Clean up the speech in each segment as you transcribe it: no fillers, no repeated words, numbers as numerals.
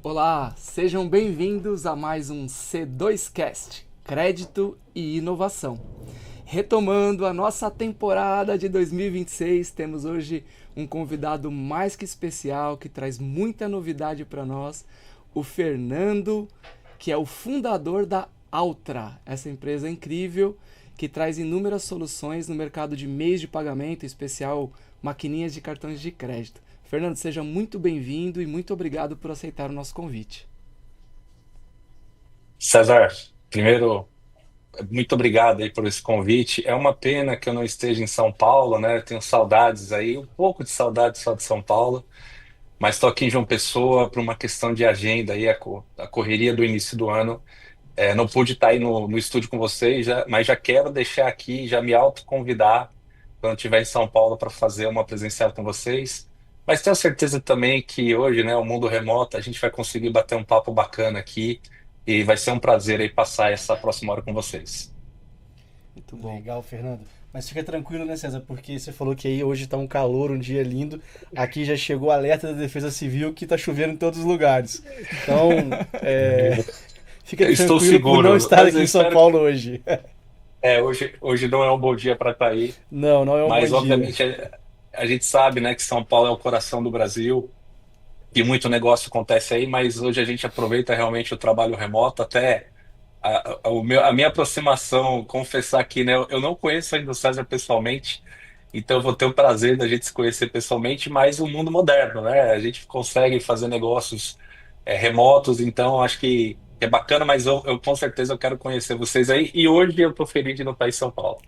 Olá, sejam bem-vindos a mais um C2Cast, Crédito e Inovação. Retomando a nossa temporada de 2026, temos hoje um convidado mais que especial que traz muita novidade para nós, o Fernando, que é o fundador da Altra, essa empresa incrível que traz inúmeras soluções no mercado de meios de pagamento, em especial maquininhas de cartões de crédito. Fernando, seja muito bem-vindo e muito obrigado por aceitar o nosso convite. César, primeiro, muito obrigado aí por esse convite. É uma pena que eu não esteja em São Paulo, né? Eu tenho saudades aí, um pouco de saudade só de São Paulo, mas estou aqui em João Pessoa por uma questão de agenda aí, a correria do início do ano. Não pude estar aí no estúdio com vocês, mas já quero deixar aqui, já me autoconvidar quando estiver em São Paulo para fazer uma presencial com vocês. Mas tenho certeza também que hoje, né, o mundo remoto, a gente vai conseguir bater um papo bacana aqui e vai ser um prazer aí passar essa próxima hora com vocês. Muito bom. Legal, Fernando. Mas fica tranquilo, né, César? Porque você falou que aí hoje tá um calor, um dia lindo. Aqui já chegou o alerta da Defesa Civil que tá chovendo em todos os lugares. Então, fica Eu estou tranquilo por não seguro, estar mas aqui eu em São espero que Paulo hoje. hoje não é um bom dia para estar aí, Não, não é um bom mas dia. obviamente a gente sabe, né, que São Paulo é o coração do Brasil e muito negócio acontece aí, mas hoje a gente aproveita realmente o trabalho remoto, até a minha aproximação, confessar aqui, né, eu não conheço ainda o César pessoalmente, então eu vou ter o prazer da gente se conhecer pessoalmente, mas o mundo moderno, né, a gente consegue fazer negócios remotos, então acho que é bacana, mas eu com certeza eu quero conhecer vocês aí, e hoje eu tô feliz de não estar em São Paulo.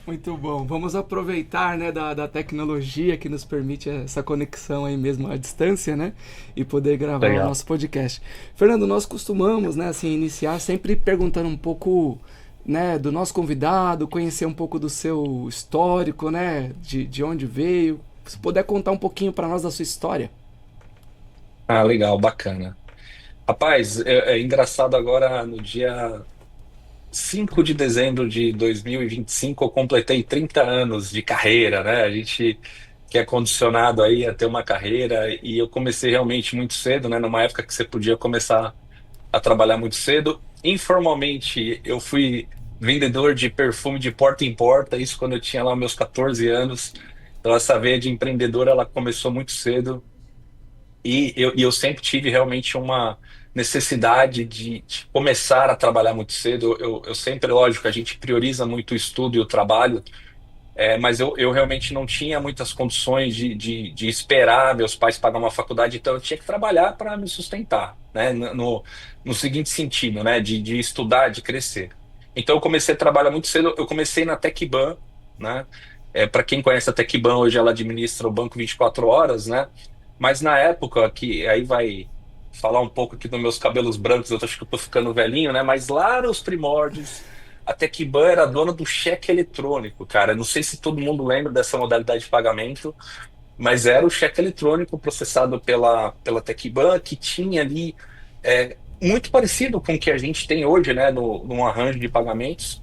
Muito bom. Vamos aproveitar, né, da tecnologia que nos permite essa conexão aí mesmo à distância, né? E poder gravar o Legal. nosso podcast. Fernando, nós costumamos, né, assim, iniciar sempre perguntando um pouco, né, do nosso convidado, conhecer um pouco do seu histórico, né, de onde veio. Se puder contar um pouquinho para nós da sua história. Ah, legal, bacana. Rapaz, é engraçado agora no dia 5 de dezembro de 2025 eu completei 30 anos de carreira, né? A gente que é condicionado aí a ter uma carreira e eu comecei realmente muito cedo, né? Numa época que você podia começar a trabalhar muito cedo. Informalmente, eu fui vendedor de perfume de porta em porta, isso quando eu tinha lá meus 14 anos. Então essa veia de empreendedor, ela começou muito cedo. E eu sempre tive realmente uma necessidade de começar a trabalhar muito cedo. Eu sempre, lógico, a gente prioriza muito o estudo e o trabalho, mas eu realmente não tinha muitas condições de esperar meus pais pagar uma faculdade, então eu tinha que trabalhar para me sustentar, né? No seguinte sentido, né? De estudar, de crescer. Então eu comecei a trabalhar muito cedo, eu comecei na Tecban, né? Para quem conhece a Tecban, hoje ela administra o banco 24 horas, né? Mas na época, que aí vai falar um pouco aqui dos meus cabelos brancos, eu acho que eu tô ficando velhinho, né? Mas lá nos primórdios, a Tecban era dona do cheque eletrônico, cara. Não sei se todo mundo lembra dessa modalidade de pagamento, mas era o cheque eletrônico processado pela Tecban, que tinha ali muito parecido com o que a gente tem hoje, né? No arranjo de pagamentos.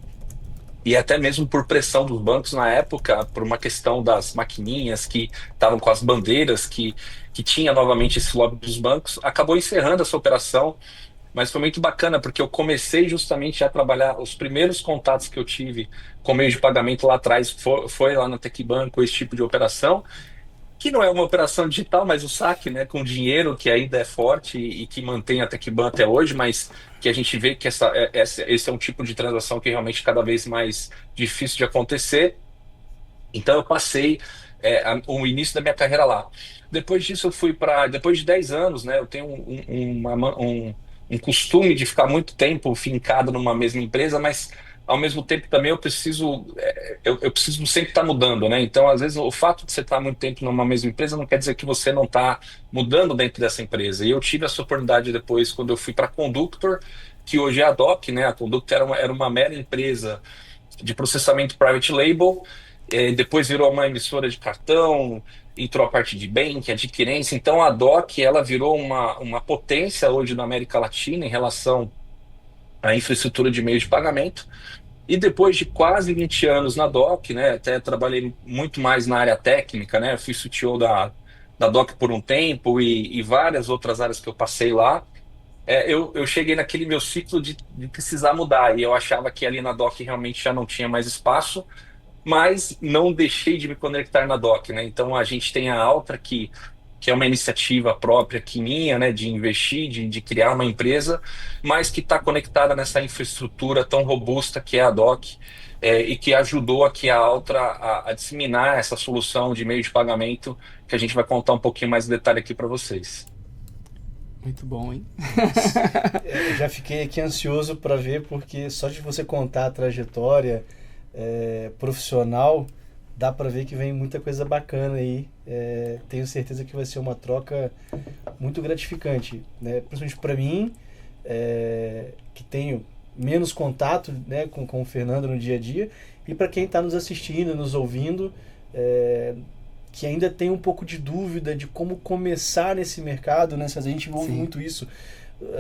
E até mesmo por pressão dos bancos na época, por uma questão das maquininhas que estavam com as bandeiras, que tinha novamente esse lobby dos bancos, acabou encerrando essa operação, mas foi muito bacana, porque eu comecei justamente a trabalhar, os primeiros contatos que eu tive com meio de pagamento lá atrás foi lá no Tecban com esse tipo de operação, que não é uma operação digital, mas o saque, né, com dinheiro que ainda é forte e que mantém a Tecban até hoje, mas que a gente vê que esse é um tipo de transação que realmente é cada vez mais difícil de acontecer. Então eu passei o início da minha carreira lá. Depois disso eu fui para, depois de 10 anos, né, eu tenho um costume de ficar muito tempo fincado numa mesma empresa, mas ao mesmo tempo também eu preciso sempre estar mudando, né? Então, às vezes, o fato de você estar muito tempo numa mesma empresa não quer dizer que você não está mudando dentro dessa empresa. E eu tive essa oportunidade depois, quando eu fui para a Conductor, que hoje é a DOC, né? A Conductor era uma mera empresa de processamento private label, depois virou uma emissora de cartão, entrou a parte de bank, adquirência. Então, a DOC, ela virou uma potência hoje na América Latina em relação à infraestrutura de meios de pagamento. E depois de quase 20 anos na DOC, né, até trabalhei muito mais na área técnica, né, fui CTO da DOC por um tempo e várias outras áreas que eu passei lá, eu cheguei naquele meu ciclo de precisar mudar. E eu achava que ali na DOC realmente já não tinha mais espaço, mas não deixei de me conectar na DOC, né? Então a gente tem a Altra que é uma iniciativa própria aqui minha, né, de investir, de criar uma empresa, mas que está conectada nessa infraestrutura tão robusta que é a DOC, e que ajudou aqui a Altra a disseminar essa solução de meio de pagamento, que a gente vai contar um pouquinho mais de detalhe aqui para vocês. Muito bom, hein? Nossa, eu já fiquei aqui ansioso para ver, porque só de você contar a trajetória profissional, dá para ver que vem muita coisa bacana aí. Tenho certeza que vai ser uma troca muito gratificante, né? Principalmente para mim, que tenho menos contato, né, com o Fernando no dia a dia, e para quem está nos assistindo, nos ouvindo, que ainda tem um pouco de dúvida de como começar nesse mercado, né? A gente ouve Sim. muito isso.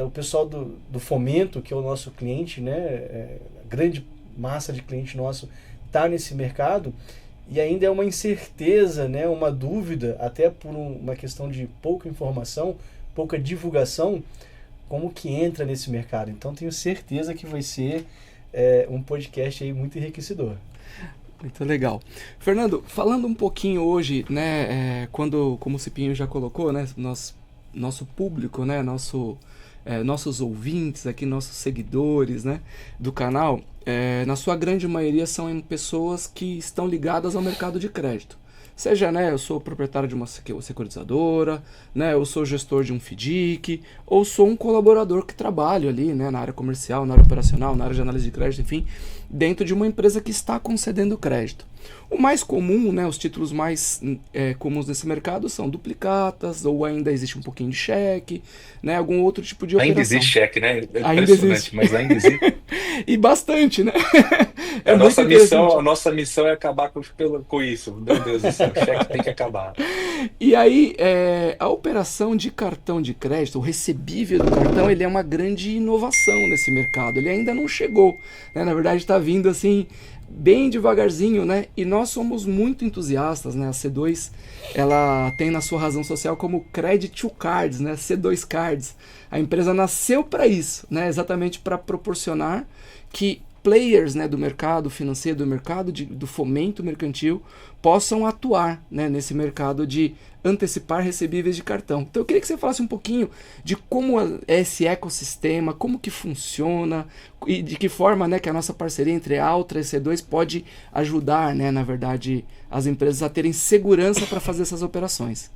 O pessoal do Fomento, que é o nosso cliente, né? A grande massa de cliente nosso está nesse mercado, e ainda é uma incerteza, né? Uma dúvida, até por uma questão de pouca informação, pouca divulgação, como que entra nesse mercado. Então tenho certeza que vai ser um podcast aí muito enriquecedor. Muito legal. Fernando, falando um pouquinho hoje, né, como o Cipinho já colocou, né, nosso público, né, nossos ouvintes aqui, nossos seguidores, né, do canal, na sua grande maioria são pessoas que estão ligadas ao mercado de crédito. Seja, né, eu sou proprietário de uma securitizadora, né, eu sou gestor de um FDIC, ou sou um colaborador que trabalho ali, né, na área comercial, na área operacional, na área de análise de crédito, enfim, dentro de uma empresa que está concedendo crédito. O mais comum, né, os títulos mais comuns desse mercado são duplicatas, ou ainda existe um pouquinho de cheque, né, algum outro tipo de Ainda operação. existe cheque, né? É Ainda existe. impressionante, mas ainda existe. E bastante, né? É A muito nossa missão, interessante. a nossa missão é acabar com isso. Meu Deus do céu, o cheque tem que acabar. E aí, a operação de cartão de crédito, o recebível do cartão, ele é uma grande inovação nesse mercado. Ele ainda não chegou, né? Na verdade, está vindo assim, bem devagarzinho, né? E nós somos muito entusiastas, né? A C2, ela tem na sua razão social como Credit to Cards, né? C2 Cards. A empresa nasceu para isso, né? Exatamente para proporcionar que players, né, do mercado financeiro, do mercado do fomento mercantil, possam atuar, né, nesse mercado de antecipar recebíveis de cartão. Então eu queria que você falasse um pouquinho de como é esse ecossistema, como que funciona e de que forma, né, que a nossa parceria entre a Altra e C2 pode ajudar, né, na verdade, as empresas a terem segurança para fazer essas operações.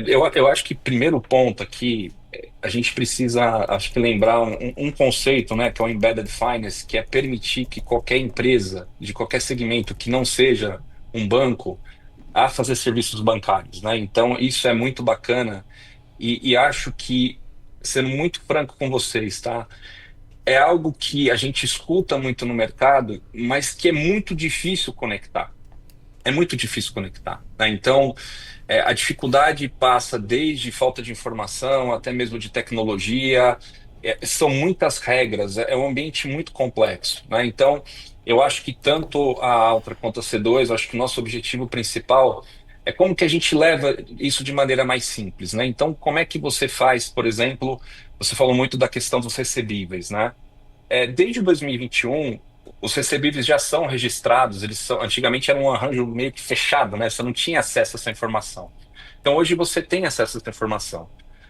Eu acho que primeiro ponto aqui, a gente precisa, acho que lembrar um conceito, né, que é o Embedded Finance, que é permitir que qualquer empresa, de qualquer segmento, que não seja um banco, a fazer serviços bancários, né? Então, isso é muito bacana e acho que, sendo muito franco com vocês, tá? É algo que a gente escuta muito no mercado, mas que é muito difícil conectar. É muito difícil conectar, né? Então, a dificuldade passa desde falta de informação até mesmo de tecnologia. São muitas regras, é um ambiente muito complexo, né? Então, eu acho que tanto a Altra quanto a C2, eu acho que o nosso objetivo principal é como que a gente leva isso de maneira mais simples, né? Então, como é que você faz, por exemplo, você falou muito da questão dos recebíveis, né? Desde 2021, os recebíveis já são registrados, antigamente era um arranjo meio que fechado, né? Você não tinha acesso a essa informação. Então hoje você tem acesso a essa informação.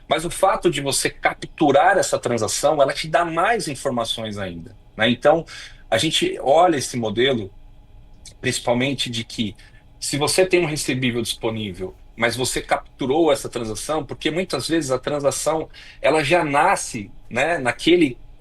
Mas o fato de você capturar essa transação, ela te dá mais informações ainda, né? Então a gente olha esse modelo, principalmente de que se você tem um recebível disponível, mas você capturou essa transação, porque muitas vezes a transação ela já nasce, né,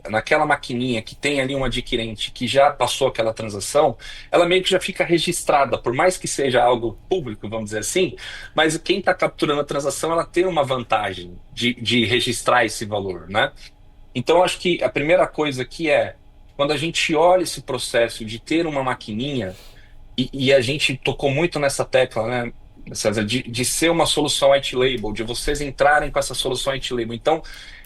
naquela maquininha que tem ali um adquirente que já passou aquela transação, ela meio que já fica registrada, por mais que seja algo público, vamos dizer assim, mas quem está capturando a transação, ela tem uma vantagem de registrar esse valor, né? Então, acho que a primeira coisa aqui quando a gente olha esse processo de ter uma maquininha, e a gente tocou muito nessa tecla, né, César, de ser uma solução white label, de vocês entrarem com essa solução white label. Então,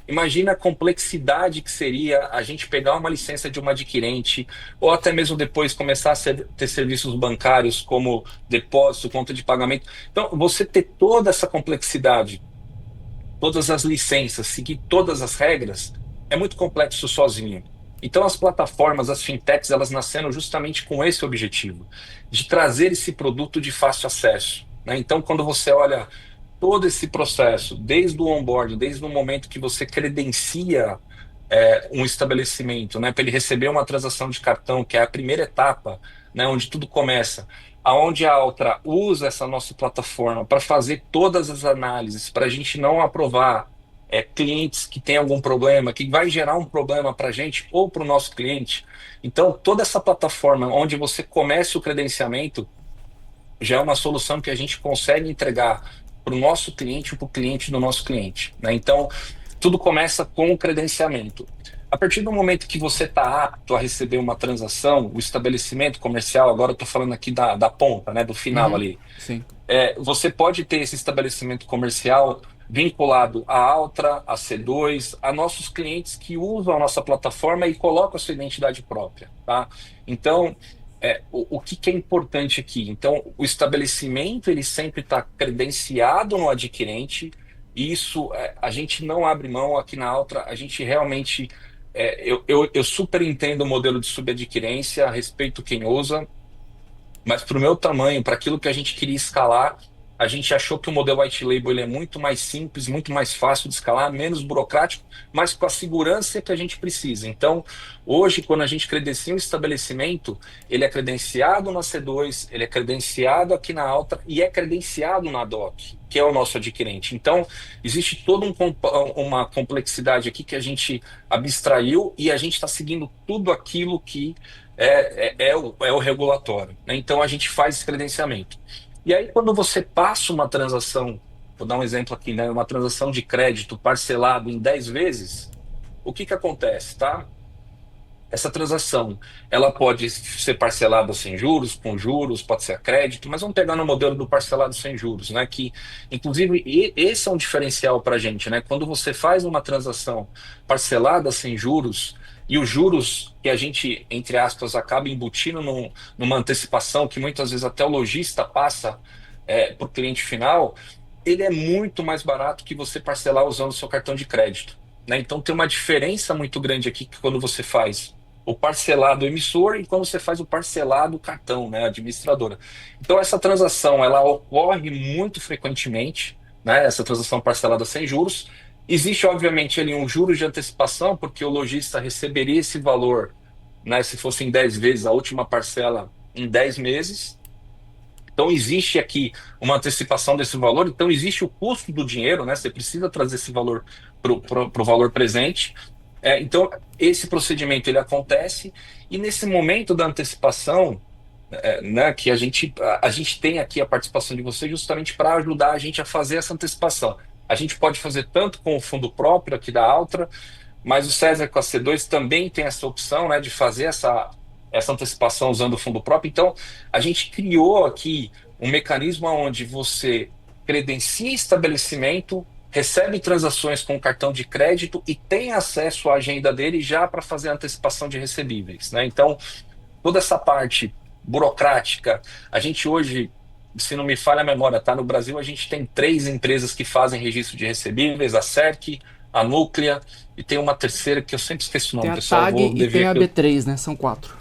Imagina a complexidade que seria a gente pegar uma licença de uma adquirente, ou até mesmo depois começar a ter serviços bancários como depósito, conta de pagamento. Então, você ter toda essa complexidade, todas as licenças, seguir todas as regras, é muito complexo sozinho. Então, as plataformas, as fintechs, elas nasceram justamente com esse objetivo, de trazer esse produto de fácil acesso, né? Então, quando você olha todo esse processo, desde o onboarding, desde o momento que você credencia um estabelecimento, né, para ele receber uma transação de cartão, que é a primeira etapa, né, onde tudo começa, aonde a Altra usa essa nossa plataforma para fazer todas as análises, para a gente não aprovar clientes que têm algum problema, que vai gerar um problema para a gente ou para o nosso cliente. Então, toda essa plataforma onde você começa o credenciamento já é uma solução que a gente consegue entregar para o nosso cliente ou para o cliente do nosso cliente, né? Então, tudo começa com o credenciamento. A partir do momento que você está apto a receber uma transação, o estabelecimento comercial, agora eu estou falando aqui da ponta, né, do final Uhum, ali, sim. você pode ter esse estabelecimento comercial vinculado à Altra, a C2, a nossos clientes que usam a nossa plataforma e colocam a sua identidade própria, tá? Então, o que que é importante aqui? Então, o estabelecimento ele sempre está credenciado no adquirente, e isso a gente não abre mão aqui na Altra, a gente realmente. Eu super entendo o modelo de subadquirência, respeito quem usa, mas para o meu tamanho, para aquilo que a gente queria escalar, a gente achou que o modelo white label ele é muito mais simples, muito mais fácil de escalar, menos burocrático, mas com a segurança que a gente precisa. Então, hoje, quando a gente credencia um estabelecimento, ele é credenciado na C2, ele é credenciado aqui na Alta e é credenciado na DOC, que é o nosso adquirente. Então, existe toda uma complexidade aqui que a gente abstraiu e a gente está seguindo tudo aquilo que é o regulatório, né? Então, a gente faz esse credenciamento. E aí, quando você passa uma transação, vou dar um exemplo aqui, né? Uma transação de crédito parcelado em 10 vezes, o que que acontece, tá? Essa transação, ela pode ser parcelada sem juros, com juros, pode ser a crédito, mas vamos pegar no modelo do parcelado sem juros, né? Que, inclusive, esse é um diferencial para a gente, né? Quando você faz uma transação parcelada sem juros, e os juros que a gente, entre aspas, acaba embutindo numa antecipação que muitas vezes até o lojista passa para o cliente final, ele é muito mais barato que você parcelar usando o seu cartão de crédito, né? Então tem uma diferença muito grande aqui que quando você faz o parcelado emissor e quando você faz o parcelado cartão, né, administradora. Então essa transação ela ocorre muito frequentemente, né, essa transação parcelada sem juros. Existe obviamente ali um juros de antecipação, porque o lojista receberia esse valor, né, se fosse em 10 vezes, a última parcela em 10 meses. Então existe aqui uma antecipação desse valor, então existe o custo do dinheiro, né? Você precisa trazer esse valor para o valor presente. Então esse procedimento ele acontece e nesse momento da antecipação, né, que a gente tem aqui a participação de você justamente para ajudar a gente a fazer essa antecipação. A gente pode fazer tanto com o fundo próprio aqui da Altra, mas o César com a C2 também tem essa opção, né, de fazer essa antecipação usando o fundo próprio. Então, a gente criou aqui um mecanismo onde você credencia estabelecimento, recebe transações com cartão de crédito e tem acesso à agenda dele já para fazer a antecipação de recebíveis, né? Então, toda essa parte burocrática, a gente hoje, se não me falha a memória, tá? No Brasil a gente tem 3 empresas que fazem registro de recebíveis, a Cerc, a Núclea e tem uma terceira que eu sempre esqueço o Tem nome, a pessoal. TAG Vou e tem dever a que eu... B3, né? São 4.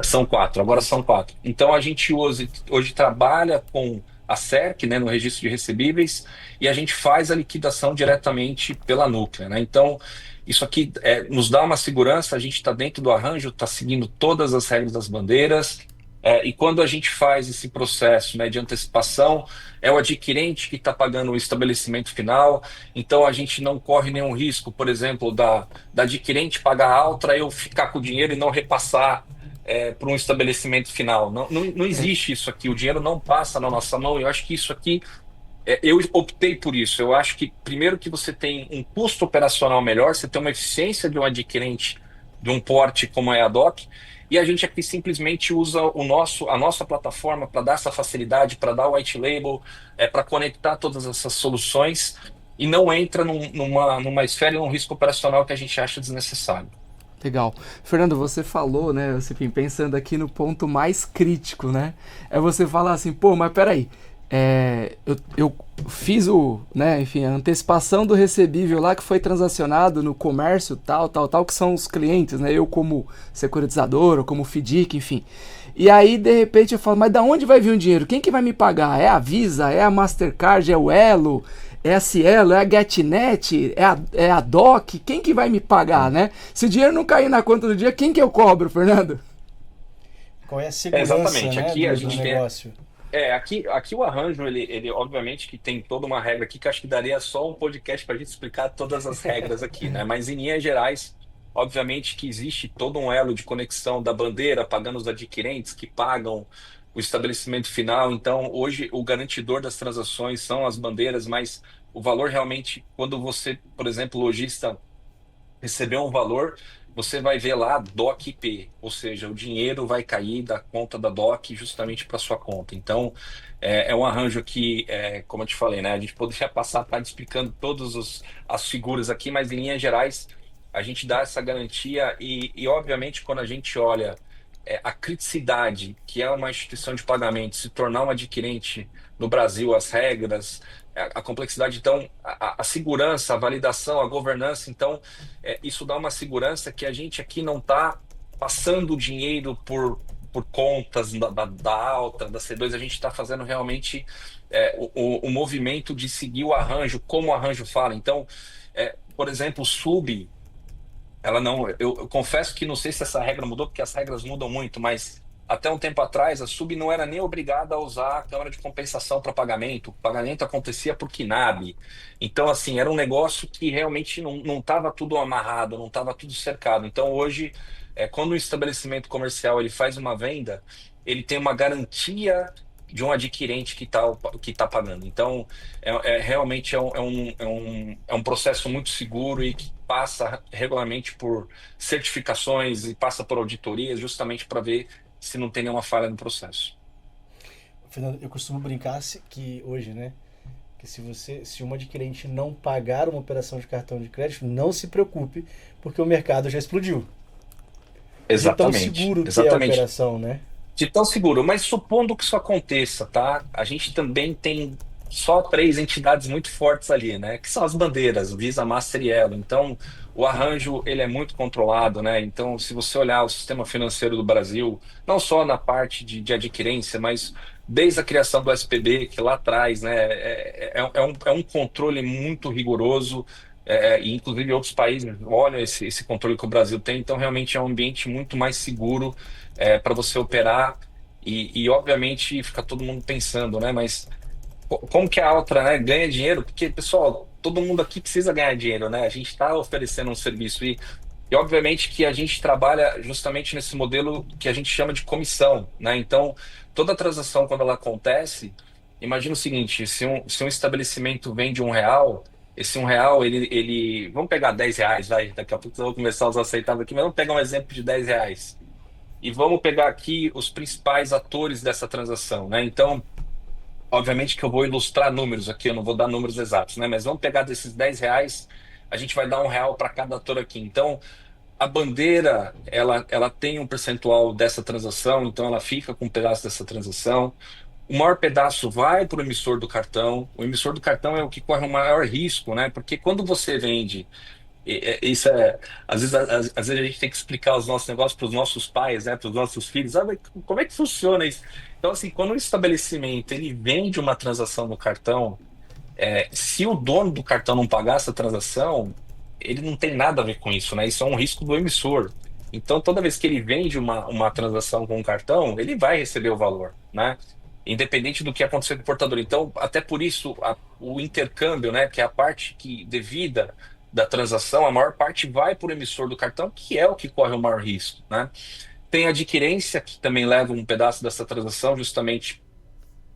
São 4, agora são 4. Então a gente hoje trabalha com a Cerc, né, no registro de recebíveis, e a gente faz a liquidação diretamente pela Núclea, né? Então isso aqui nos dá uma segurança, a gente está dentro do arranjo, está seguindo todas as regras das bandeiras, e quando a gente faz esse processo, né, de antecipação, é o adquirente que está pagando o estabelecimento final, então a gente não corre nenhum risco, por exemplo, da adquirente pagar alta, eu ficar com o dinheiro e não repassar para um estabelecimento final. Não existe isso aqui, o dinheiro não passa na nossa mão. Eu acho que isso aqui, eu optei por isso. Eu acho que, primeiro, que você tem um custo operacional melhor, você tem uma eficiência de um adquirente de um porte como é a DOC, e a gente aqui simplesmente usa a nossa plataforma para dar essa facilidade, para dar o white label, para conectar todas essas soluções. e não entra numa esfera e num risco operacional que a gente acha desnecessário. Legal. Fernando, você falou, né, enfim, pensando aqui no ponto mais crítico, né? É você falar assim, pô, mas peraí, eu fiz né, enfim, a antecipação do recebível lá que foi transacionado no comércio, tal, que são os clientes, né? Eu como securitizador, ou como FDIC, enfim. E aí, de repente, eu falo, mas da onde vai vir o dinheiro? Quem que vai me pagar? É a Visa? É a Mastercard? É o Elo? É a Cielo? É a GetNet? É a DOC? Quem que vai me pagar, né? Se o dinheiro não cair na conta do dia, quem que eu cobro, Fernando? Qual é a segurança, Exatamente. né, Aqui a do gente tem. negócio? Aqui o arranjo, ele obviamente que tem toda uma regra aqui que acho que daria só um podcast para a gente explicar todas as regras aqui, né? Mas em linhas gerais, obviamente que existe todo um elo de conexão da bandeira, pagando os adquirentes que pagam o estabelecimento final. Então, hoje, o garantidor das transações são as bandeiras, mas o valor realmente, quando você, por exemplo, lojista receber um valor, você vai ver lá DOC IP, ou seja, o dinheiro vai cair da conta da DOC justamente para sua conta. Então, é um arranjo que, como eu te falei, né? A gente poderia passar a tarde explicando as figuras aqui, mas em linhas gerais, a gente dá essa garantia obviamente, quando a gente olha a criticidade, que é uma instituição de pagamento, se tornar um adquirente no Brasil, as regras, a complexidade, então, a segurança, a validação, a governança, então, isso dá uma segurança que a gente aqui não está passando dinheiro por contas da alta, da C2, a gente está fazendo realmente o movimento de seguir o arranjo, como o arranjo fala. Então, por exemplo, o sub, ela não. Eu confesso que não sei se essa regra mudou, porque as regras mudam muito, mas até um tempo atrás a sub não era nem obrigada a usar a câmara de compensação para pagamento. O pagamento acontecia por KNAB. Então, assim, era um negócio que realmente não estava tudo amarrado, não estava tudo cercado. Então, hoje, quando um estabelecimento comercial ele faz uma venda, ele tem uma garantia de um adquirente que tá pagando. Então, realmente é um processo muito seguro e que passa regularmente por certificações e passa por auditorias, justamente para ver se não tem nenhuma falha no processo. Fernando, eu costumo brincar que hoje, né? Que se uma adquirente não pagar uma operação de cartão de crédito, não se preocupe, porque o mercado já explodiu. De tão Exatamente, seguro que é a exatamente. operação, né? De tão seguro, mas supondo que isso aconteça, tá? A gente também tem só três entidades muito fortes ali, né? Que são as bandeiras, Visa, Master e Elo. Então, o arranjo ele é muito controlado, né? Então, se você olhar o sistema financeiro do Brasil, não só na parte de adquirência, mas desde a criação do SPB, que lá atrás, né? É um controle muito rigoroso. E inclusive outros países olham esse controle que o Brasil tem, então realmente é um ambiente muito mais seguro para você operar obviamente fica todo mundo pensando, né? Mas como que a Altra, né, ganha dinheiro? Porque, pessoal, todo mundo aqui precisa ganhar dinheiro, né? A gente está oferecendo um serviço obviamente que a gente trabalha justamente nesse modelo que a gente chama de comissão, né? Então, toda transação quando ela acontece, imagina o seguinte, se um estabelecimento vende R$ 1, esse R$ 1, vamos pegar R$ 10, vai, daqui a pouco eu vou começar a usar aceitável aqui, mas vamos pegar um exemplo de R$ 10. E vamos pegar aqui os principais atores dessa transação, né? Então, obviamente que eu vou ilustrar números aqui, eu não vou dar números exatos, né? Mas vamos pegar desses R$ 10, a gente vai dar R$ 1 para cada ator aqui. Então, a bandeira, ela tem um percentual dessa transação, então ela fica com um pedaço dessa transação. O maior pedaço vai para o emissor do cartão. O emissor do cartão é o que corre o maior risco, né? Porque quando você vende isso às vezes a gente tem que explicar os nossos negócios para os nossos pais, né, para os nossos filhos. Mas como é que funciona isso? Então, assim, quando o estabelecimento ele vende uma transação no cartão, se o dono do cartão não pagar essa transação, ele não tem nada a ver com isso, né? Isso é um risco do emissor. Então, toda vez que ele vende uma transação com um cartão, ele vai receber o valor, né? Independente do que acontecer com o portador. Então, até por isso, o intercâmbio, né, que é a parte que devida da transação, a maior parte vai para o emissor do cartão, que é o que corre o maior risco, né? Tem a adquirência, que também leva um pedaço dessa transação, justamente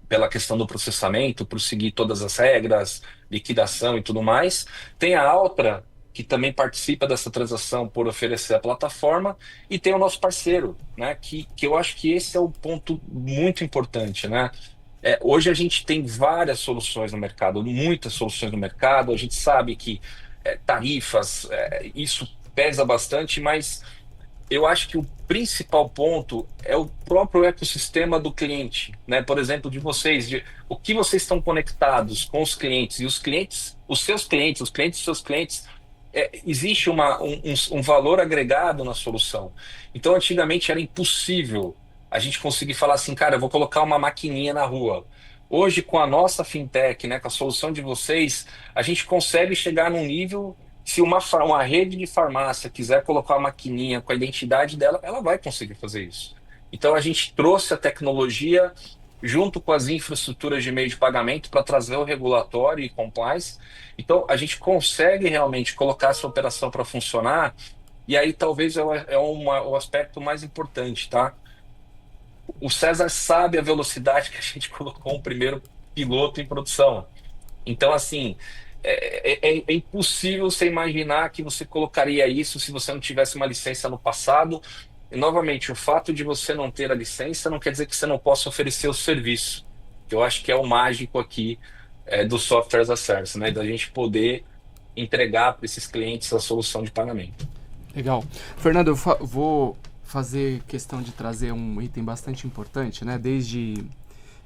pela questão do processamento, por seguir todas as regras, liquidação e tudo mais. Tem a Altra, que também participa dessa transação por oferecer a plataforma, e tem o nosso parceiro, né? Que eu acho que esse é o ponto muito importante, né? Hoje a gente tem várias soluções no mercado, muitas soluções no mercado. A gente sabe que tarifas, isso pesa bastante, mas eu acho que o principal ponto é o próprio ecossistema do cliente, né? Por exemplo, de vocês, de o que vocês estão conectados com os clientes e os clientes, os clientes dos seus clientes, existe um valor agregado na solução. Então, antigamente era impossível a gente conseguir falar assim, cara, eu vou colocar uma maquininha na rua. Hoje, com a nossa fintech, né, com a solução de vocês, a gente consegue chegar num nível. Se uma rede de farmácia quiser colocar uma maquininha com a identidade dela, ela vai conseguir fazer isso. Então, a gente trouxe a tecnologia junto com as infraestruturas de meio de pagamento para trazer o regulatório e compliance. Então, a gente consegue realmente colocar essa operação para funcionar, e aí talvez o aspecto mais importante, tá? O César sabe a velocidade que a gente colocou um primeiro piloto em produção. Então, assim, é impossível você imaginar que você colocaria isso se você não tivesse uma licença no passado. E, novamente, o fato de você não ter a licença não quer dizer que você não possa oferecer o serviço. Que eu acho que é o mágico aqui, do software as a service, né? Da gente poder entregar para esses clientes a solução de pagamento. Legal. Fernando, vou fazer questão de trazer um item bastante importante, né? Desde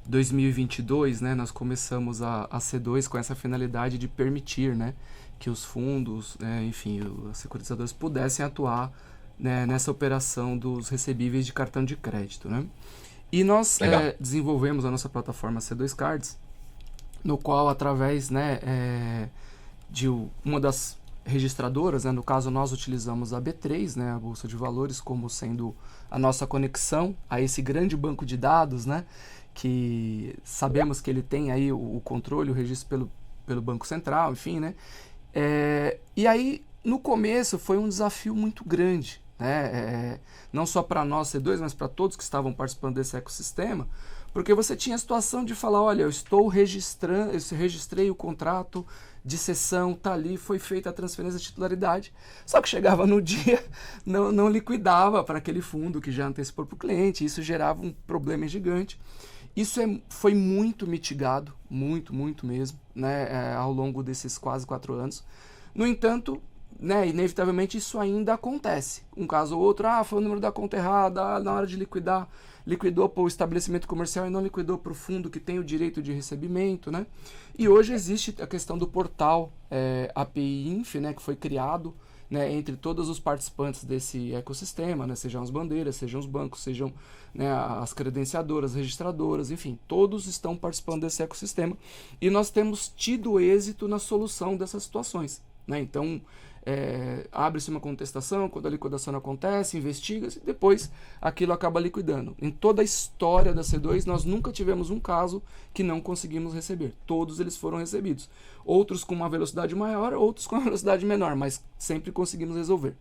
2022, né, nós começamos a C2 com essa finalidade de permitir, né, que os fundos, enfim, os securitizadores pudessem atuar, né, nessa operação dos recebíveis de cartão de crédito, né? E nós Legal. desenvolvemos a nossa plataforma C2 Cards, no qual, através, né, de uma das registradoras, né, no caso nós utilizamos a B3, né, a Bolsa de Valores, como sendo a nossa conexão a esse grande banco de dados, né, que sabemos que ele tem aí o controle, o registro pelo Banco Central, enfim, né? E aí, no começo, foi um desafio muito grande, né? Não só para nós C2, mas para todos que estavam participando desse ecossistema, porque você tinha a situação de falar, olha, eu estou registrando, eu registrei o contrato de cessão, tá ali, foi feita a transferência de titularidade, só que chegava no dia, não liquidava para aquele fundo que já antecipou para o cliente, isso gerava um problema gigante. Isso foi muito mitigado, muito mesmo, né, ao longo desses quase 4 anos. No entanto, né, inevitavelmente isso ainda acontece. Um caso ou outro, foi o número da conta errada, na hora de liquidar, liquidou para o estabelecimento comercial e não liquidou para o fundo que tem o direito de recebimento, né? E hoje existe a questão do portal API Inf, né, que foi criado, né, entre todos os participantes desse ecossistema, né, sejam as bandeiras, sejam os bancos, sejam, né, as credenciadoras, registradoras, enfim, todos estão participando desse ecossistema e nós temos tido êxito na solução dessas situações, né? Então, abre-se uma contestação, quando a liquidação acontece, investiga-se, depois aquilo acaba liquidando. Em toda a história da C2, nós nunca tivemos um caso que não conseguimos receber. Todos eles foram recebidos. Outros com uma velocidade maior, outros com uma velocidade menor, mas sempre conseguimos resolver.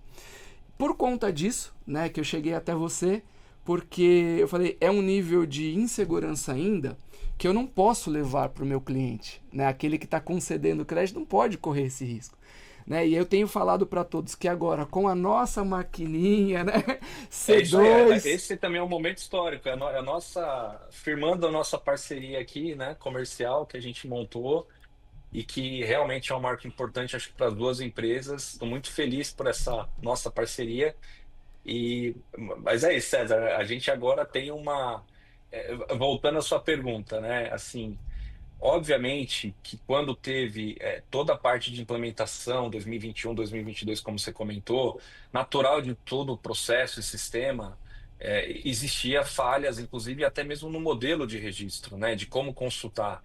Por conta disso, né, que eu cheguei até você, porque eu falei, é um nível de insegurança ainda que eu não posso levar para o meu cliente, né? Aquele que está concedendo crédito não pode correr esse risco. Né? E eu tenho falado para todos que agora, com a nossa maquininha, né? É isso aí. C2. Esse também é um momento histórico. Firmando a nossa parceria aqui, né, comercial que a gente montou e que realmente é um marco importante, acho que para as duas empresas. Estou muito feliz por essa nossa parceria. Mas é isso, César. A gente agora tem voltando à sua pergunta, né? Assim, obviamente que quando teve toda a parte de implementação, 2021, 2022, como você comentou, natural de todo o processo e sistema, existia falhas, inclusive até mesmo no modelo de registro, né, de como consultar.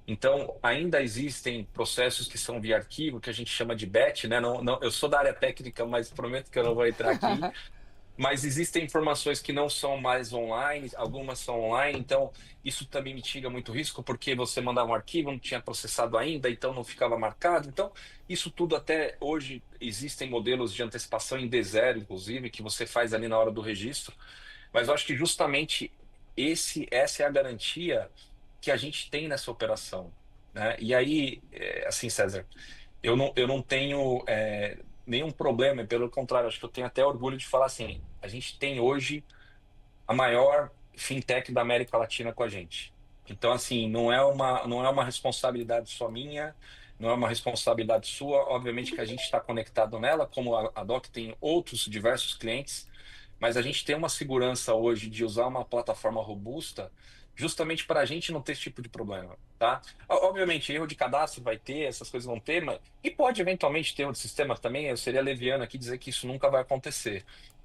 Então, ainda existem processos que são via arquivo, que a gente chama de batch, né? Eu sou da área técnica, mas prometo que eu não vou entrar aqui. Mas existem informações que não são mais online, algumas são online, então isso também mitiga muito risco, porque você mandava um arquivo, não tinha processado ainda, então não ficava marcado. Então, isso tudo até hoje existem modelos de antecipação em D0, inclusive, que você faz ali na hora do registro. Mas eu acho que justamente essa é a garantia que a gente tem nessa operação, né? E aí, assim, César, eu não tenho nenhum problema, pelo contrário, acho que eu tenho até orgulho de falar assim, a gente tem hoje a maior fintech da América Latina com a gente. Então, assim, não é uma responsabilidade só minha, não é uma responsabilidade sua. Obviamente que a gente está conectado nela, como a Doc tem outros diversos clientes, mas a gente tem uma segurança hoje de usar uma plataforma robusta justamente para a gente não ter esse tipo de problema, tá? Obviamente, erro de cadastro vai ter, essas coisas vão ter, e pode eventualmente ter erro de sistema também. Eu seria leviano aqui dizer que isso nunca vai acontecer.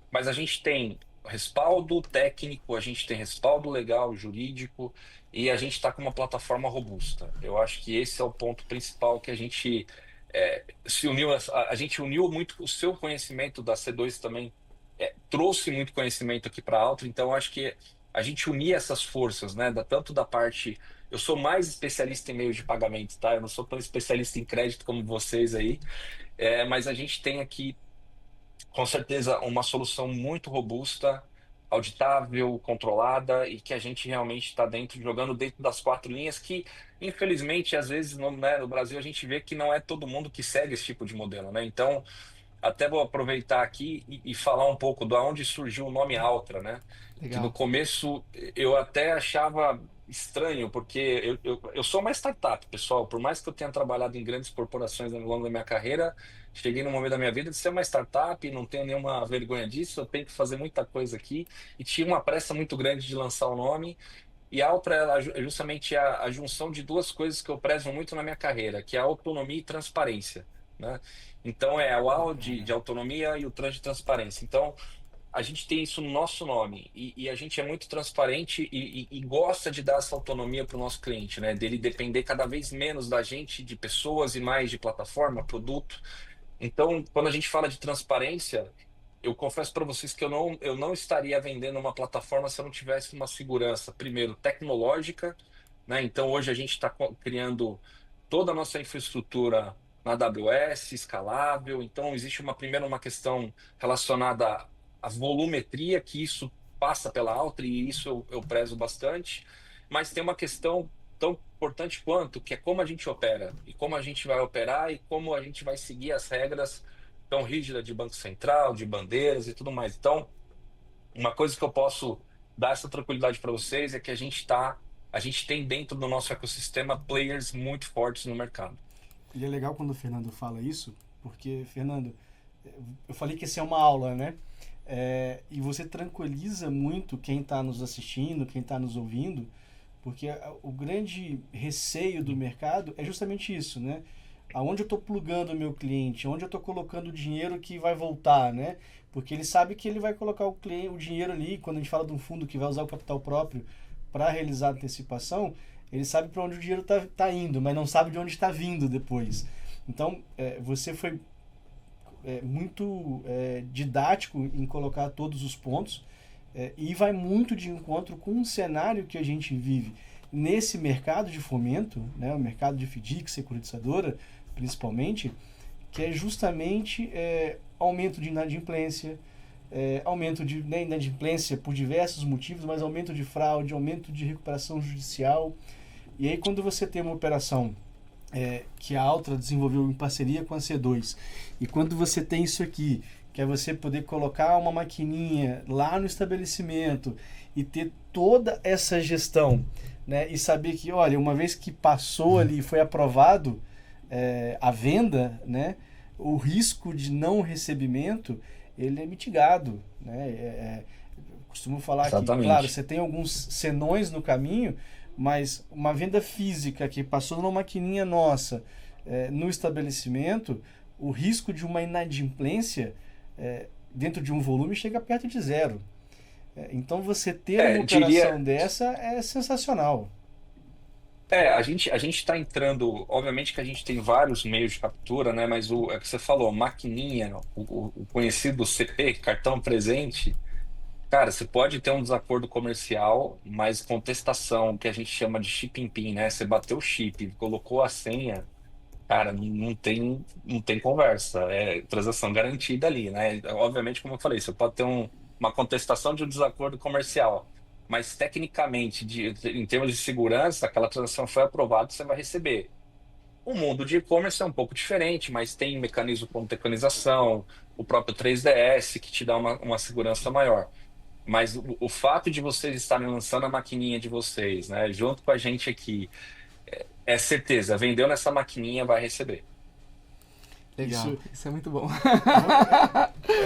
Mas a gente tem respaldo técnico, a gente tem respaldo legal, jurídico, e a gente está com uma plataforma robusta. Eu acho que esse é o ponto principal que a gente se uniu, a gente uniu muito o seu conhecimento da C2 também, trouxe muito conhecimento aqui para a Altro, então eu acho que a gente unir essas forças, né, tanto da parte. Eu sou mais especialista em meios de pagamento, tá? Eu não sou tão especialista em crédito como vocês aí, mas a gente tem aqui com certeza uma solução muito robusta, auditável, controlada e que a gente realmente está dentro, jogando dentro das quatro linhas que, infelizmente, às vezes no Brasil a gente vê que não é todo mundo que segue esse tipo de modelo, né? Então, até vou aproveitar aqui e falar um pouco de onde surgiu o nome Altra, né? Que no Legal. começo eu até achava estranho, porque eu sou uma startup, pessoal. Por mais que eu tenha trabalhado em grandes corporações ao longo da minha carreira, cheguei no momento da minha vida de ser uma startup, não tenho nenhuma vergonha disso, eu tenho que fazer muita coisa aqui. E tinha uma pressa muito grande de lançar o nome. E a Altra é justamente a junção de duas coisas que eu prezo muito na minha carreira, que é a autonomia e transparência, né? Então é o A de Bacana. autonomia e o trans de transparência. Então a gente tem isso no nosso nome e a gente é muito transparente e gosta de dar essa autonomia para o nosso cliente, né? Dele depender cada vez menos da gente, de pessoas e mais de plataforma, produto. Então, quando a gente fala de transparência, eu confesso para vocês que eu não estaria vendendo uma plataforma se eu não tivesse uma segurança, primeiro, tecnológica, né? Então, hoje a gente está criando toda a nossa infraestrutura na AWS, escalável. Então, existe primeiro uma questão relacionada à volumetria, que isso passa pela Altri, e isso eu prezo bastante. Mas tem uma questão tão importante quanto, que é como a gente opera, e como a gente vai operar, e como a gente vai seguir as regras tão rígidas de Banco Central, de bandeiras e tudo mais. Então, uma coisa que eu posso dar essa tranquilidade para vocês é que a gente tem dentro do nosso ecossistema players muito fortes no mercado. E é legal quando o Fernando fala isso, porque, Fernando, eu falei que essa é uma aula, né? E você tranquiliza muito quem está nos assistindo, quem está nos ouvindo, porque o grande receio do mercado é justamente isso, né? Aonde eu estou plugando o meu cliente, onde eu estou colocando o dinheiro que vai voltar, né? Porque ele sabe que ele vai colocar o dinheiro ali, quando a gente fala de um fundo que vai usar o capital próprio para realizar a antecipação, ele sabe para onde o dinheiro está indo, mas não sabe de onde está vindo depois. Então, você foi muito didático em colocar todos os pontos e vai muito de encontro com um cenário que a gente vive nesse mercado de fomento, né, o mercado de FDIC, securitizadora, principalmente, que é justamente aumento de inadimplência, aumento de inadimplência por diversos motivos, mas aumento de fraude, aumento de recuperação judicial. E aí quando você tem uma operação que a Altra desenvolveu em parceria com a C2, e quando você tem isso aqui, que é você poder colocar uma maquininha lá no estabelecimento e ter toda essa gestão, né, e saber que, olha, uma vez que passou ali, foi aprovado a venda, né, o risco de não recebimento ele é mitigado, né? Costumo falar que, claro, Exatamente. você tem alguns senões no caminho, mas uma venda física que passou numa maquininha nossa no estabelecimento, o risco de uma inadimplência dentro de um volume chega perto de zero. Então você ter uma Diria. operação dessa é sensacional. A gente está entrando, obviamente que a gente tem vários meios de captura, né? Mas é que você falou, maquininha, o conhecido CP, cartão presente, cara, você pode ter um desacordo comercial, mas contestação, que a gente chama de chip in PIN, né? Você bateu o chip, colocou a senha, cara, não tem conversa, é transação garantida ali, né? Obviamente, como eu falei, você pode ter uma contestação de um desacordo comercial, mas tecnicamente, em termos de segurança, aquela transação foi aprovada, você vai receber. O mundo de e-commerce é um pouco diferente, mas tem mecanismo como tokenização, o próprio 3DS que te dá uma segurança maior. Mas o fato de vocês estarem lançando a maquininha de vocês, né, junto com a gente aqui, é certeza, vendeu nessa maquininha, vai receber. Legal, Isso, isso é muito bom.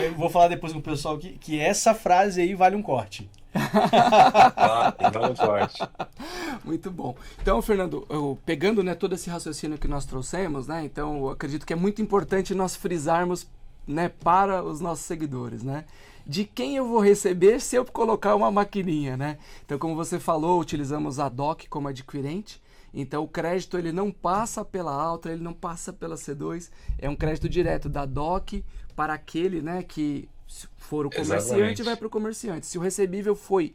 eu vou falar depois com o pessoal que essa frase aí vale um corte. Tá? Então é forte. Muito bom. Então, Fernando, pegando, né, todo esse raciocínio que nós trouxemos, né, então eu acredito que é muito importante nós frisarmos, né, para os nossos seguidores, né, de quem eu vou receber se eu colocar uma maquininha, né? Então, como você falou, utilizamos a DOC como adquirente. Então, o crédito ele não passa pela Altra, ele não passa pela C2, é um crédito direto da DOC para aquele, né, que se for o comerciante, vai Exatamente. para o comerciante. Se o recebível foi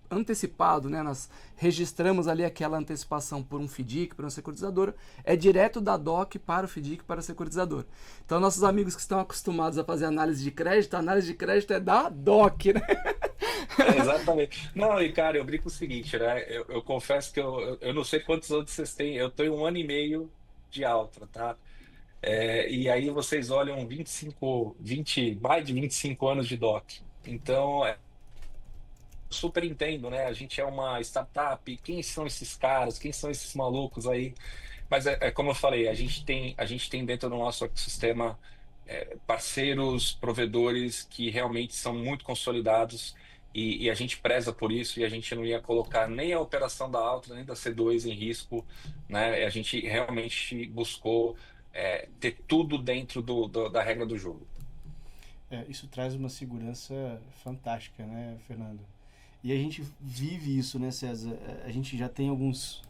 antecipado, né, nós registramos ali aquela antecipação por um FDIC, por uma securitizadora, é direto da DOC para o FDIC, para a securitizadora. Então, nossos amigos que estão acostumados a fazer análise de crédito, a análise de crédito é da DOC, né? Exatamente. Não, e cara, eu brinco o seguinte, né? Eu confesso que eu não sei quantos anos vocês têm, eu tenho 1 ano e meio de Altra, tá? E aí vocês olham 25, 20, mais de 25 anos de DOC. Então, super entendo, né? A gente é uma startup, quem são esses caras, quem são esses malucos aí? Mas é como eu falei, a gente tem dentro do nosso ecossistema parceiros, provedores que realmente são muito consolidados e a gente preza por isso e a gente não ia colocar nem a operação da Altra nem da C2 em risco, né? A gente realmente buscou ter tudo dentro da regra do jogo. Isso traz uma segurança fantástica, né, Fernando? E a gente vive isso, né, César? A gente já tem alguns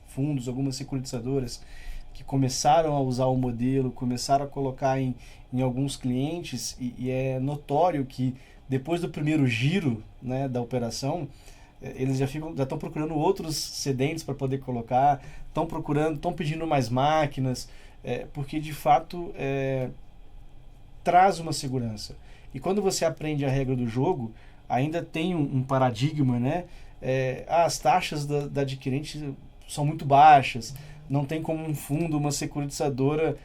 fundos, algumas securitizadoras que começaram a usar o modelo, começaram a colocar em alguns clientes e é notório que depois do primeiro giro, né, da operação, eles já estão procurando outros cedentes para poder colocar, estão pedindo mais máquinas, porque de fato traz uma segurança. E quando você aprende a regra do jogo, ainda tem um paradigma, né? As taxas da adquirente são muito baixas, não tem como um fundo, uma securitizadora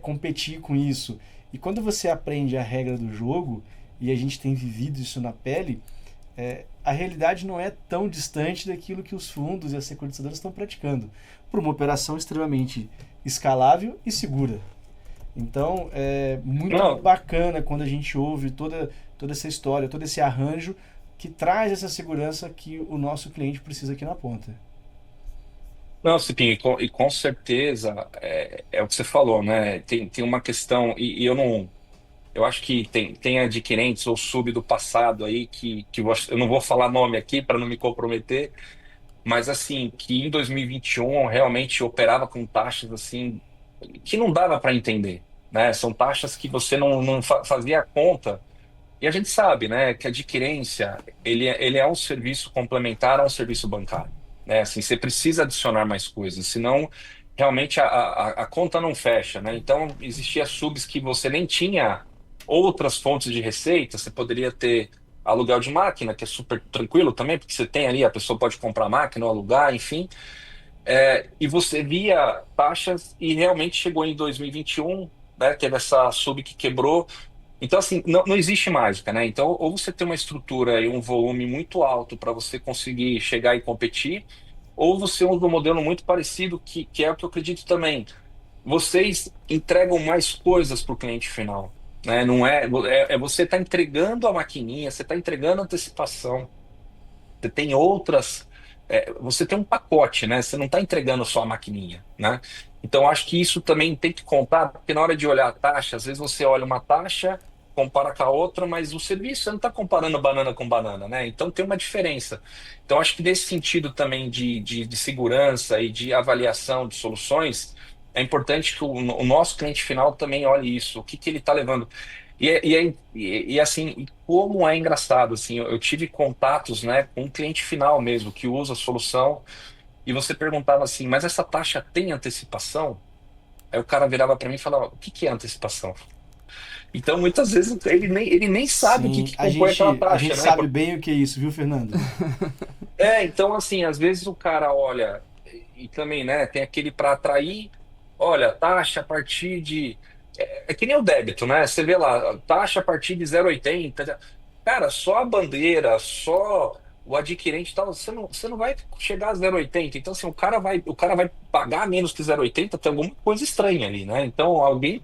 competir com isso. E quando você aprende a regra do jogo, e a gente tem vivido isso na pele, a realidade não é tão distante daquilo que os fundos e as securitizadoras estão praticando, por uma operação extremamente escalável e segura. Então, é muito Não, bacana quando a gente ouve toda essa história, todo esse arranjo que traz essa segurança que o nosso cliente precisa aqui na ponta. não, Cipinho, e com certeza é o que você falou, né? Tem uma questão, e eu não. Eu acho que tem adquirentes ou sub do passado aí que eu não vou falar nome aqui para não me comprometer, mas assim, que em 2021 realmente operava com taxas assim que não dava para entender, né? São taxas que você não fazia a conta. E a gente sabe, né, que a adquirência, ele é um serviço complementar a um serviço bancário, né? Assim, você precisa adicionar mais coisas, senão realmente a conta não fecha, né? Então, existia subs que você nem tinha outras fontes de receita, você poderia ter aluguel de máquina, que é super tranquilo também, porque você tem ali, a pessoa pode comprar máquina ou alugar, enfim. E você via taxas e realmente chegou em 2021, né, teve essa sub que quebrou. Então, assim, não existe mágica, né? Então, ou você tem uma estrutura e um volume muito alto para você conseguir chegar e competir, ou você usa um modelo muito parecido, que é o que eu acredito também. Vocês entregam mais coisas para o cliente final, né? Não você está entregando a maquininha, você está entregando a antecipação, você tem outras. Você tem um pacote, né? Você não está entregando só a maquininha, né? Então, acho que isso também tem que contar, porque na hora de olhar a taxa, às vezes você olha uma taxa, compara com a outra, mas o serviço você não está comparando banana com banana, né? Então tem uma diferença. Então, acho que nesse sentido também de segurança e de avaliação de soluções, é importante que o nosso cliente final também olhe isso, o que que ele está levando. Assim, e como é engraçado, assim, eu tive contatos, né, com um cliente final mesmo, que usa a solução, e você perguntava assim, mas essa taxa tem antecipação? Aí o cara virava para mim e falava, o que que é antecipação? Então, muitas vezes, ele nem sabe o que Sim, que a compõe aquela gente, a taxa, gente né? sabe bem o que é isso, viu, Fernando? Então, assim, às vezes o cara olha, e também, né, tem aquele para atrair, olha, taxa a partir de. É que nem o débito, né? Você vê lá, taxa a partir de 0,80. Cara, só a bandeira, só o adquirente e tal, você não vai chegar a 0,80. Então, assim, o cara vai pagar menos que 0,80, tem alguma coisa estranha ali, né? Então, alguém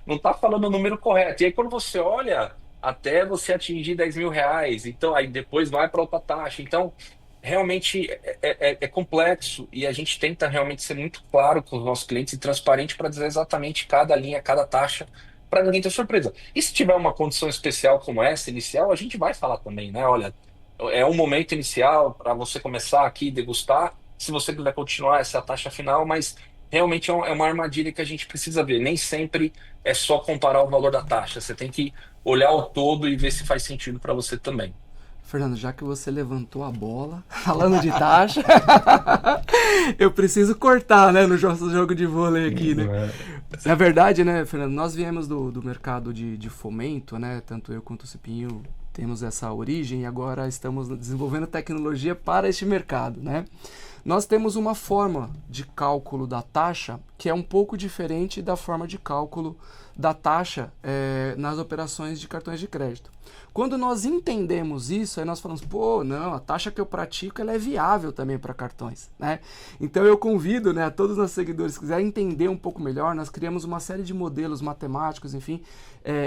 não tá falando o número correto. E aí, quando você olha, até você atingir 10 mil reais, então aí depois vai para outra taxa. Então, realmente é complexo e a gente tenta realmente ser muito claro com os nossos clientes e transparente para dizer exatamente cada linha, cada taxa, para ninguém ter surpresa. E se tiver uma condição especial como essa, inicial, a gente vai falar também, né? Olha, é um momento inicial para você começar aqui e degustar. Se você quiser continuar, essa é a taxa final, mas realmente é uma armadilha que a gente precisa ver. Nem sempre é só comparar o valor da taxa. Você tem que olhar o todo e ver se faz sentido para você também. Fernando, já que você levantou a bola, falando de taxa, eu preciso cortar, né, no nosso jogo de vôlei aqui, né? Na verdade, né, Fernando, nós viemos do mercado de fomento, né, tanto eu quanto o Cipinho temos essa origem e agora estamos desenvolvendo tecnologia para este mercado, né? Nós temos uma forma de cálculo da taxa que é um pouco diferente da forma de cálculo da taxa nas operações de cartões de crédito. Quando nós entendemos isso, aí nós falamos, pô, não, a taxa que eu pratico ela é viável também para cartões, né? Então eu convido, né, a todos os nossos seguidores que quiserem entender um pouco melhor, nós criamos uma série de modelos matemáticos, enfim,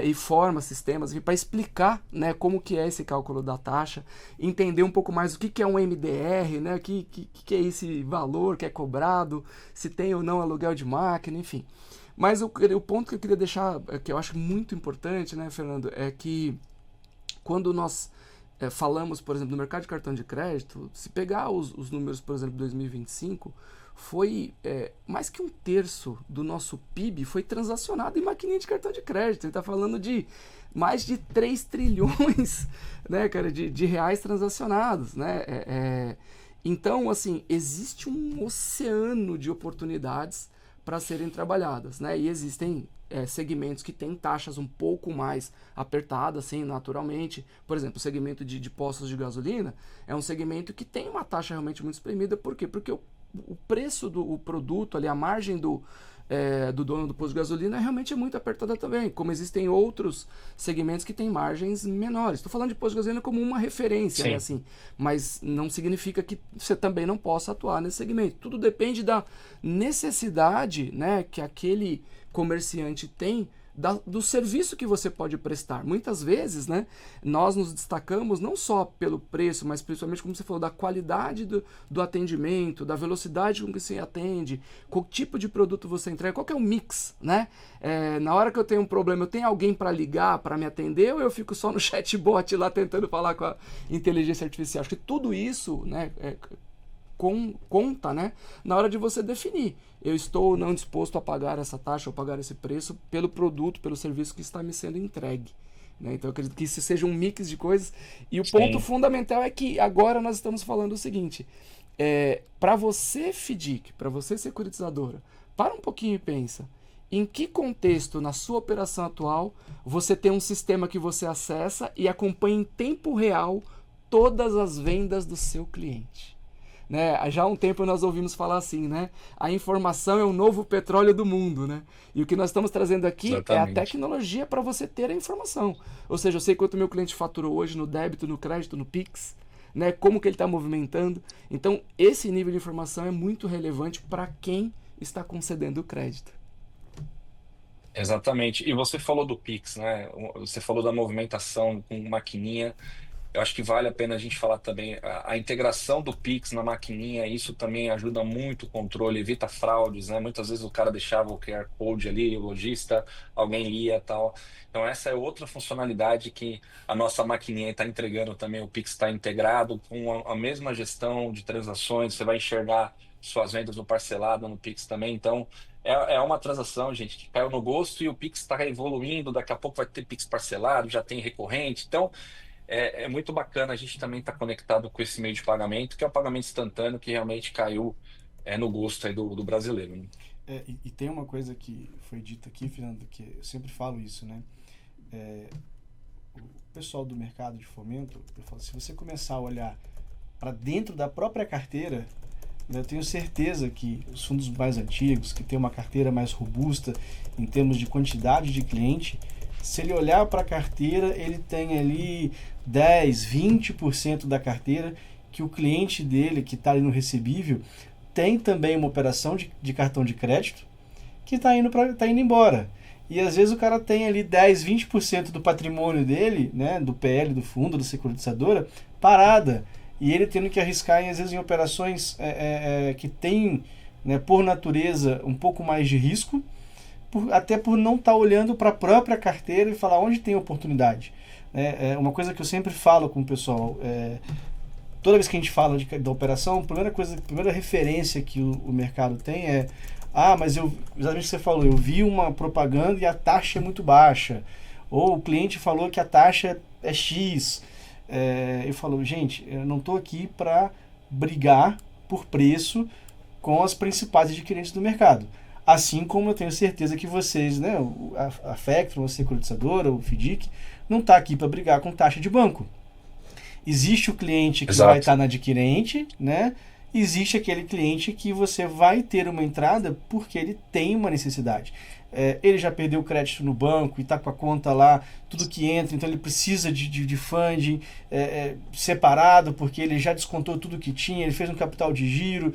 e formas, sistemas, para explicar, né, como que é esse cálculo da taxa, entender um pouco mais o que é um MDR, né, o que é esse valor que é cobrado, se tem ou não aluguel de máquina, enfim. Mas o ponto que eu queria deixar, que eu acho muito importante, né, Fernando, é que quando nós falamos, por exemplo, do mercado de cartão de crédito, se pegar os números, por exemplo, de 2025, foi mais que um terço do nosso PIB foi transacionado em maquininha de cartão de crédito. Ele está falando de mais de 3 trilhões né, cara, de reais transacionados. Né? Então, assim, existe um oceano de oportunidades para serem trabalhadas, né? E existem segmentos que têm taxas um pouco mais apertadas, assim, naturalmente. Por exemplo, o segmento de postos de gasolina é um segmento que tem uma taxa realmente muito espremida. Por quê? Porque o preço do produto, ali, a margem do dono do posto de gasolina realmente é muito apertada também, como existem outros segmentos que têm margens menores. Estou falando de posto de gasolina como uma referência, né, assim, mas não significa que você também não possa atuar nesse segmento. Tudo depende da necessidade, né, que aquele comerciante tem do serviço que você pode prestar. Muitas vezes, né, nós nos destacamos não só pelo preço, mas principalmente, como você falou, da qualidade do atendimento, da velocidade com que você atende, qual tipo de produto você entrega, qual que é o mix, né? Na hora que eu tenho um problema, eu tenho alguém para ligar, para me atender, ou eu fico só no chatbot lá tentando falar com a inteligência artificial? Acho que tudo isso, né, conta, né, na hora de você definir. Eu estou ou não disposto a pagar essa taxa ou pagar esse preço pelo produto, pelo serviço que está me sendo entregue. Né? Então eu acredito que isso seja um mix de coisas. E o ponto fundamental é que agora nós estamos falando o seguinte: para você, FDIC, para você, securitizadora, para um pouquinho e pensa. Em que contexto, na sua operação atual, você tem um sistema que você acessa e acompanha em tempo real todas as vendas do seu cliente? Né? Já há um tempo nós ouvimos falar assim, né? A informação é o novo petróleo do mundo, né? E o que nós estamos trazendo aqui é a tecnologia para você ter a informação. Ou seja, eu sei quanto meu cliente faturou hoje no débito, no crédito, no Pix, né? Como que ele está movimentando. Então, esse nível de informação é muito relevante para quem está concedendo o crédito. Exatamente. E você falou do Pix, né? Você falou da movimentação com maquininha. Eu acho que vale a pena a gente falar também a integração do Pix na maquininha. Isso também ajuda muito o controle, evita fraudes, né? Muitas vezes o cara deixava o QR Code ali, o lojista, alguém lia e tal. Então essa é outra funcionalidade que a nossa maquininha está entregando também. O Pix está integrado com a mesma gestão de transações. Você vai enxergar suas vendas no parcelado, no Pix também. Então é uma transação, gente, que caiu no gosto e o Pix está evoluindo. Daqui a pouco vai ter Pix parcelado, já tem recorrente. Então é muito bacana a gente também estar conectado com esse meio de pagamento, que é o pagamento instantâneo, que realmente caiu no gosto aí do brasileiro, né? E tem uma coisa que foi dita aqui, Fernando, que eu sempre falo isso, né? O pessoal do mercado de fomento, eu falo, se você começar a olhar para dentro da própria carteira, eu tenho certeza que os fundos mais antigos, que têm uma carteira mais robusta em termos de quantidade de cliente, Se ele olhar para a carteira, ele tem ali 10, 20% da carteira que o cliente dele, que está ali no recebível, tem também uma operação de cartão de crédito que está indo embora. E às vezes o cara tem ali 10, 20% do patrimônio dele, né, do PL, do fundo, da securitizadora, parada. E ele tendo que arriscar, às vezes, em operações que tem, né, por natureza, um pouco mais de risco, até por não estar olhando para a própria carteira e falar onde tem oportunidade. Uma coisa que eu sempre falo com o pessoal, toda vez que a gente fala da operação, a primeira referência que o mercado tem é: mas exatamente o que você falou, eu vi uma propaganda e a taxa é muito baixa. Ou o cliente falou que a taxa é X. Eu falo, gente, eu não estou aqui para brigar por preço com as principais adquirentes do mercado. Assim como eu tenho certeza que vocês, né, a Factron, a securitizadora, o FDIC, não está aqui para brigar com taxa de banco. Existe o cliente que Exato. vai estar na adquirente, né? Existe aquele cliente que você vai ter uma entrada porque ele tem uma necessidade. Ele já perdeu o crédito no banco e está com a conta lá, tudo que entra, então ele precisa de funding separado, porque ele já descontou tudo que tinha, ele fez um capital de giro,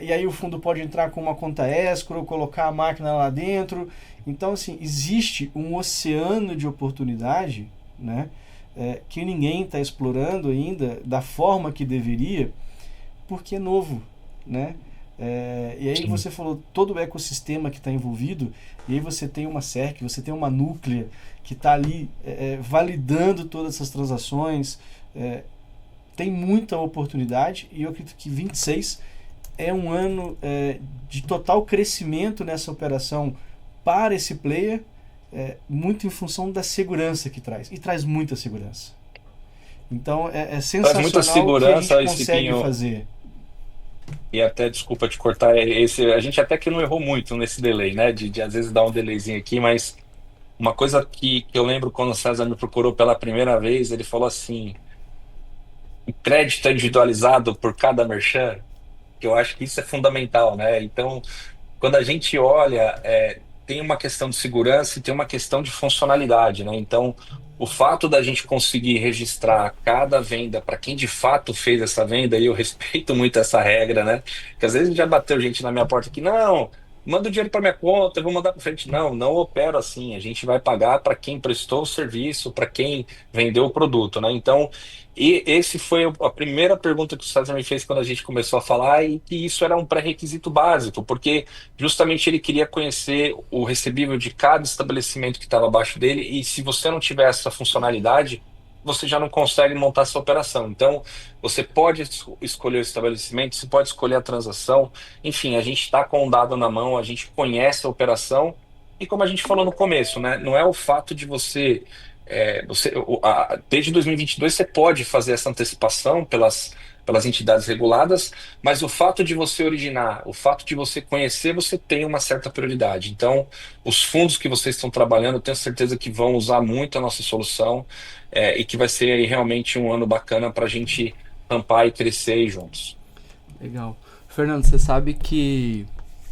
e aí o fundo pode entrar com uma conta escrow, colocar a máquina lá dentro. Então, assim, existe um oceano de oportunidade, né, que ninguém está explorando ainda da forma que deveria, porque é novo, né? E aí você falou todo o ecossistema que está envolvido, e aí você tem uma SERC, você tem uma Núclea que está ali validando todas essas transações. Tem muita oportunidade, e eu acredito que 26 é um ano de total crescimento nessa operação para esse player, muito em função da segurança que traz, e traz muita segurança. Então é sensacional muita o que a segurança, gente consegue Cipinho. fazer. E até, desculpa te cortar, a gente até que não errou muito nesse delay, né? De às vezes dar um delayzinho aqui, mas uma coisa que eu lembro quando o César me procurou pela primeira vez, ele falou assim: o crédito é individualizado por cada merchan, que eu acho que isso é fundamental, né? Então, quando a gente olha, tem uma questão de segurança e tem uma questão de funcionalidade, né? Então, o fato da gente conseguir registrar cada venda para quem de fato fez essa venda, e eu respeito muito essa regra, né? Que às vezes já bateu gente na minha porta aqui, não, manda o dinheiro para minha conta, eu vou mandar para frente. Não, não opero assim. A gente vai pagar para quem prestou o serviço, para quem vendeu o produto, né? Então, e esse foi a primeira pergunta que o César me fez quando a gente começou a falar, e que isso era um pré-requisito básico, porque justamente ele queria conhecer o recebível de cada estabelecimento que estava abaixo dele, e se você não tiver essa funcionalidade, você já não consegue montar essa operação. Então, você pode escolher o estabelecimento, você pode escolher a transação, enfim, a gente está com o dado na mão, a gente conhece a operação, e como a gente falou no começo, né, não é o fato de desde 2022 você pode fazer essa antecipação pelas entidades reguladas, mas o fato de você originar, o fato de você conhecer, você tem uma certa prioridade. Então, os fundos que vocês estão trabalhando, eu tenho certeza que vão usar muito a nossa solução, e que vai ser aí realmente um ano bacana para a gente rampar e crescer aí juntos. Legal. Fernando, você sabe que,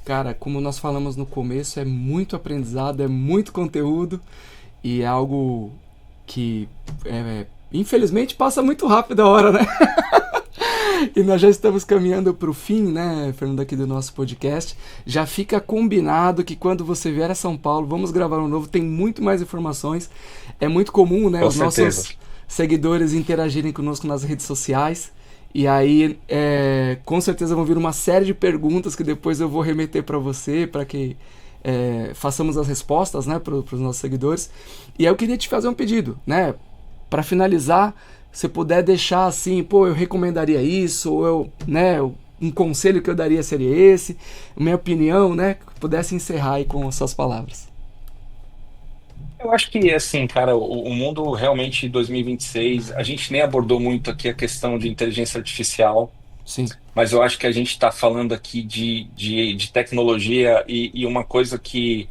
cara, como nós falamos no começo, é muito aprendizado, é muito conteúdo, e é algo que, infelizmente, passa muito rápido a hora, né? E nós já estamos caminhando para o fim, né, Fernando, aqui do nosso podcast. Já fica combinado que quando você vier a São Paulo, vamos gravar um novo, tem muito mais informações. É muito comum, né, Com os certeza. nossos seguidores interagirem conosco nas redes sociais. E aí, com certeza vão vir uma série de perguntas que depois eu vou remeter para você, para que façamos as respostas, né, para os nossos seguidores. E aí eu queria te fazer um pedido, né, para finalizar, se puder deixar assim, eu recomendaria isso, ou um conselho que eu daria seria esse, minha opinião, né, que pudesse encerrar aí com as suas palavras. Eu acho que, assim, cara, o mundo realmente, 2026, a gente nem abordou muito aqui a questão de inteligência artificial, Sim. mas eu acho que a gente está falando aqui de tecnologia, e uma coisa que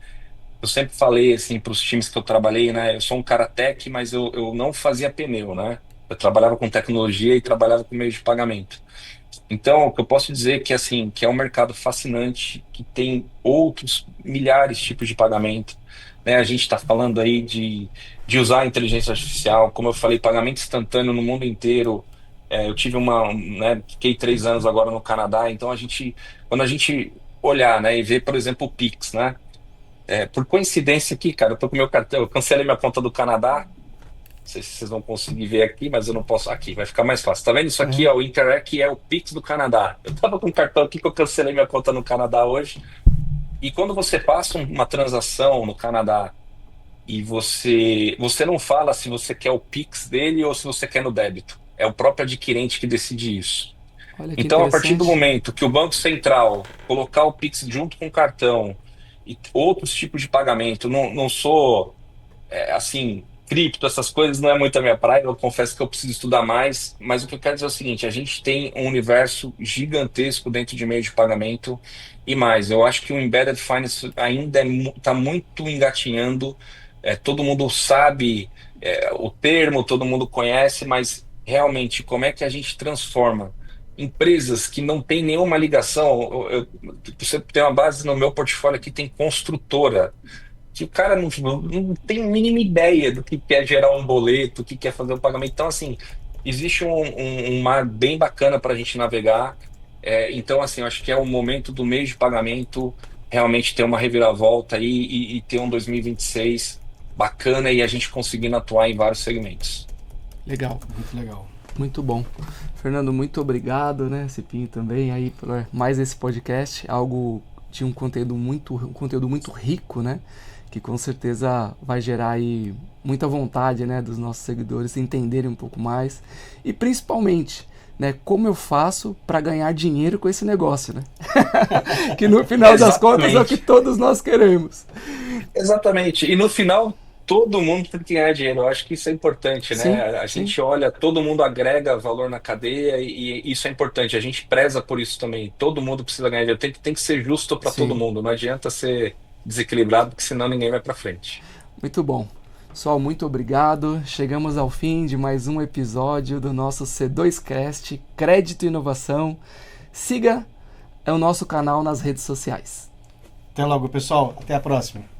eu sempre falei, assim, para os times que eu trabalhei, né? Eu sou um cara tech, mas eu não fazia pneu, né? Eu trabalhava com tecnologia e trabalhava com meio de pagamento. Então, o que eu posso dizer é que, assim, que é um mercado fascinante, que tem outros milhares de tipos de pagamento. né? A gente está falando aí de usar a inteligência artificial, como eu falei, pagamento instantâneo no mundo inteiro. Eu tive né, fiquei 3 anos agora no Canadá, então quando a gente olhar, né, e ver, por exemplo, o Pix, né? Por coincidência aqui, cara, eu tô com meu cartão, eu cancelei minha conta do Canadá. Não sei se vocês vão conseguir ver aqui, mas eu não posso. Aqui, vai ficar mais fácil. Tá vendo isso aqui, É. ó? O Interac é o Pix do Canadá. Eu tava com um cartão aqui que eu cancelei minha conta no Canadá hoje. E quando você passa uma transação no Canadá e você não fala se você quer o Pix dele ou se você quer no débito. É o próprio adquirente que decide isso. Olha que Então, a partir do interessante. momento que o Banco Central colocar o Pix junto com o cartão e outros tipos de pagamento, não sou assim, cripto, essas coisas não é muito a minha praia, eu confesso que eu preciso estudar mais, mas o que eu quero dizer é o seguinte, a gente tem um universo gigantesco dentro de meio de pagamento e mais, eu acho que o Embedded Finance ainda está muito engatinhando, todo mundo sabe o termo, todo mundo conhece, mas realmente como é que a gente transforma empresas que não têm nenhuma ligação, você tem uma base no meu portfólio aqui, tem construtora, que o cara não tem a mínima ideia do que quer gerar um boleto, o que quer fazer um pagamento. Então, assim, existe um mar bem bacana para a gente navegar. Então, assim, eu acho que é o momento do meio de pagamento realmente ter uma reviravolta aí e ter um 2026 bacana e a gente conseguindo atuar em vários segmentos. Legal. Muito legal. Muito bom. Fernando, muito obrigado, né, Cipinho também aí por mais esse podcast, algo de um conteúdo muito rico, né, que com certeza vai gerar aí muita vontade, né, dos nossos seguidores entenderem um pouco mais e principalmente, né, como eu faço para ganhar dinheiro com esse negócio, né? Que no final das contas é o que todos nós queremos. Exatamente. E no final, todo mundo tem que ganhar dinheiro. Eu acho que isso é importante, Sim, né? A sim, gente olha, todo mundo agrega valor na cadeia e isso é importante. A gente preza por isso também. Todo mundo precisa ganhar dinheiro. Tem que ser justo para todo sim. mundo. Não adianta ser desequilibrado, porque senão ninguém vai para frente. Muito bom. Pessoal, muito obrigado. Chegamos ao fim de mais um episódio do nosso C2Cast Crédito e Inovação. Siga o nosso canal nas redes sociais. Até logo, pessoal. Até a próxima.